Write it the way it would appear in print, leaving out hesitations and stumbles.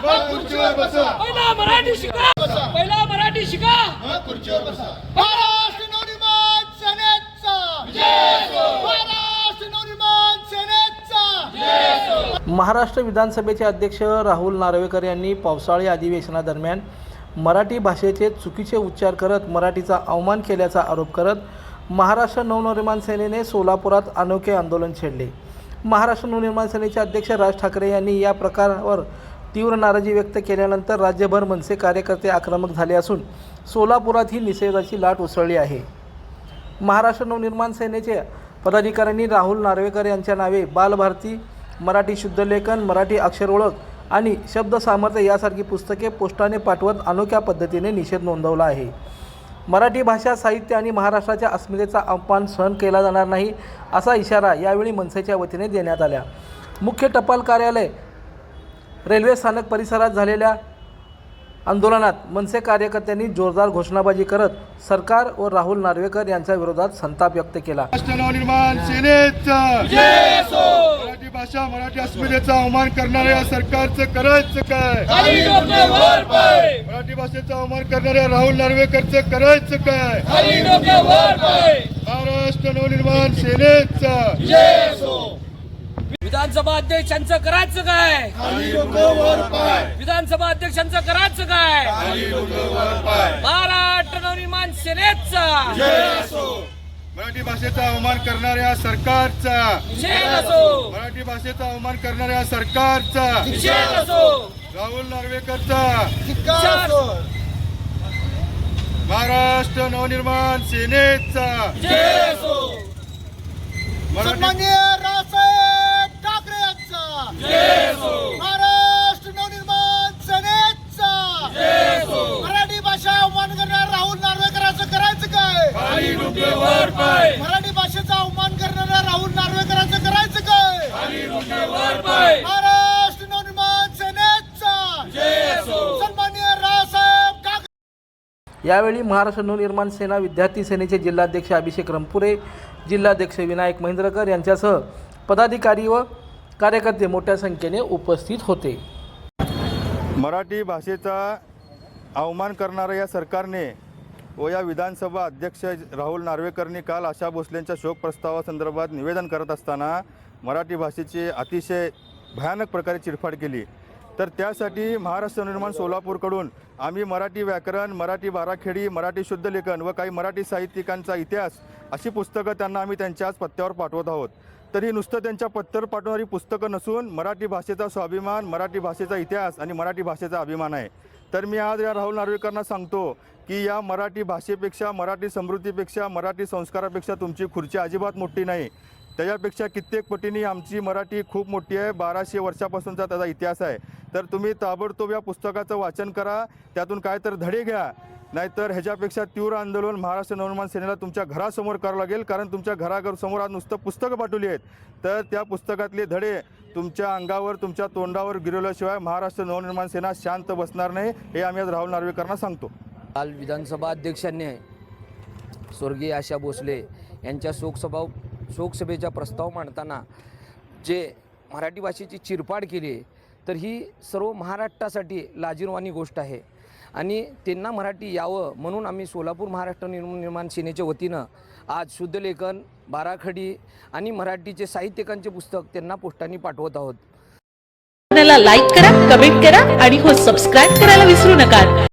खुर्चीवर बसा, पहिला मराठी शिका, पहिला मराठी शिका, खुर्चीवर बसा। महाराष्ट्र नवनिर्माण सेनेचा जय हो, महाराष्ट्र नवनिर्माण सेनेचा जय हो। महाराष्ट्र विधानसभेचे अध्यक्ष राहुल नार्वेकर यांनी पावसाळी अधिवेशनादरम्यान मराठी भाषेचे चुकीचे उच्चार करत मराठीचा अवमान केल्याचा आरोप करत महाराष्ट्र नवनिर्माण सेनेने सोलापुरात अनोखे आंदोलन छेडले। महाराष्ट्र नवनिर्माण सेनेचे अध्यक्ष राज ठाकरे यांनी या प्रकारावर तीव्र नाराजी व्यक्त केल्यानंतर राज्यभर मनसे कार्यकर्ते आक्रमक झाले असून सोलापुरातही निषेधाची लाट उसळली आहे। महाराष्ट्र नवनिर्माण सेनेचे पदाधिकाऱ्यांनी राहुल नार्वेकर यांच्या नावे बालभारती, मराठी शुद्धलेखन, मराठी अक्षर ओळख आणि शब्द सामर्थ्य यासारखी पुस्तके पोस्टाने पाठवत अनोख्या पद्धतीने निषेध नोंदवला आहे। मराठी भाषा, साहित्य आणि महाराष्ट्राच्या अस्मितेचा अपमान सहन केला जाणार नाही असा इशारा यावेळी मनसेच्या वतीने देण्यात आला। मुख्य टपाल कार्यालय, रेल्वे स्थानक परिसरात झालेल्या आंदोलनात मनसे कार्यकर्त्यांनी जोरदार घोषणाबाजी करत सरकार व राहुल नार्वेकर यांच्या विरोधात संताप व्यक्त केला। महाराष्ट्र नवनिर्माण सेनेचा जय हो। मराठी भाषा, मराठी अस्मितेचा अवमान करणाऱ्या सरकारचं करायचं काय? मराठी भाषेचा अवमान करणाऱ्या राहुल नार्वेकरचं करायचं काय? महाराष्ट्र नवनिर्माण सेनेचा जय हो। विधानसभा अध्यक्षांचं करायचं काय? विधानसभा अध्यक्षांचं करायचं काय? महाराष्ट्र नवनिर्माण सेनेचा मराठी भाषेचा अवमान करणाऱ्या सरकारचा निषेध असो, मराठी भाषेचा अवमान करणाऱ्या सरकारचा निषेध असो, राहुल नार्वेकरचा असो, महाराष्ट्र नवनिर्माण सेनेचा जय असो, सन्माननीय रावसाहेब ठाकरे यांचा जय असो, महाराष्ट्र नवनिर्माण सेनेचा जय असो, मराठी भाषा अवमान करणाऱ्या राहुल नार्वेकरांचं करायचं काय? खाली डोके वर पाय, मराठी भाषेचा अवमान करणाऱ्या राहुल नार्वेकरांचं करायचं काय? खाली डोके वर पाय, महाराष्ट्र नवनिर्माण सेनेचा जय असो, सन्माननीय रावसाहेब ठाकरे। यावेळी महाराष्ट्र नवनिर्माण सेना विद्यार्थी सेनेचे जिल्हाध्यक्ष अभिषेक रंपुरे, जिल्हाध्यक्ष विनायक महेंद्रकर यांच्यासह पदाधिकारी व कार्यकर्ते मोठ्या संख्येने उपस्थित होते। मराठी भाषेचा अवमान करणाऱ्या या सरकारने व या विधानसभा अध्यक्ष राहुल नार्वेकरनी काल आशा भोसलेंच्या शोक प्रस्तावासंदर्भात निवेदन करत असताना मराठी भाषेची अतिशय भयानक प्रकारे चिरफाड केली। तर त्यासाठी महाराष्ट्र नवनिर्माण सोलापूरकडून आम्ही मराठी व्याकरण, मराठी बाराखडी, मराठी शुद्धलेखन व काही मराठी साहित्यिकांचा इतिहास अशी पुस्तकं त्यांना आम्ही त्यांच्या आज पत्त्यावर पाठवत आहोत। तर ही नुसतं त्यांच्या पत्त्यावर पाठवणारी पुस्तकं नसून मराठी भाषेचा स्वाभिमान, मराठी भाषेचा इतिहास आणि मराठी भाषेचा अभिमान आहे। तर मी आज या राहुल नार्वेकरांना सांगतो की या मराठी भाषेपेक्षा, मराठी समृद्धीपेक्षा, मराठी संस्कारापेक्षा तुमची खुर्ची अजिबात मोठी नाही। त्याच्यापेक्षा कित्येक पटीने आमची मराठी खूप मोठी आहे। 1200 वर्षापासूनचा त्याचा इतिहास आहे। तर तुम्ही ताबडतोब या पुस्तकाचं वाचन करा, त्यातून काय तर धडे घ्या, नाहीतर ह्याच्यापेक्षा तीव्र आंदोलन महाराष्ट्र नवनिर्माण सेनेला तुमच्या घरासमोर करावं लागेल। कारण तुमच्या घरासमोर आज नुसतं पुस्तकं पाठवली आहेत, तर त्या पुस्तकातले धडे तुमच्या अंगावर, तुमच्या तोंडावर गिरवल्याशिवाय महाराष्ट्र नवनिर्माण सेना शांत बसणार नाही, हे आम्ही आज राहुल नार्वेकरांना सांगतो। काल विधानसभा अध्यक्षांनी स्वर्गीय आशा भोसले यांच्या शोकसभेचा प्रस्ताव मांडताना जे मराठी भाषेची चिरफाड केली, तर ही सर्व महाराष्ट्रासाठी लाजिरवाणी गोष्ट आहे आणि त्यांना मराठी यावं म्हणून आम्ही सोलापूर महाराष्ट्र नवनिर्माण सेनेच्या वतीनं आज शुद्धलेखन, बाराखडी आणि मराठीचे साहित्यिकांचे पुस्तक त्यांना पोस्टाने पाठवत आहोत। लाईक करा, कमेंट करा आणि हो सबस्क्राईब करायला विसरू नका।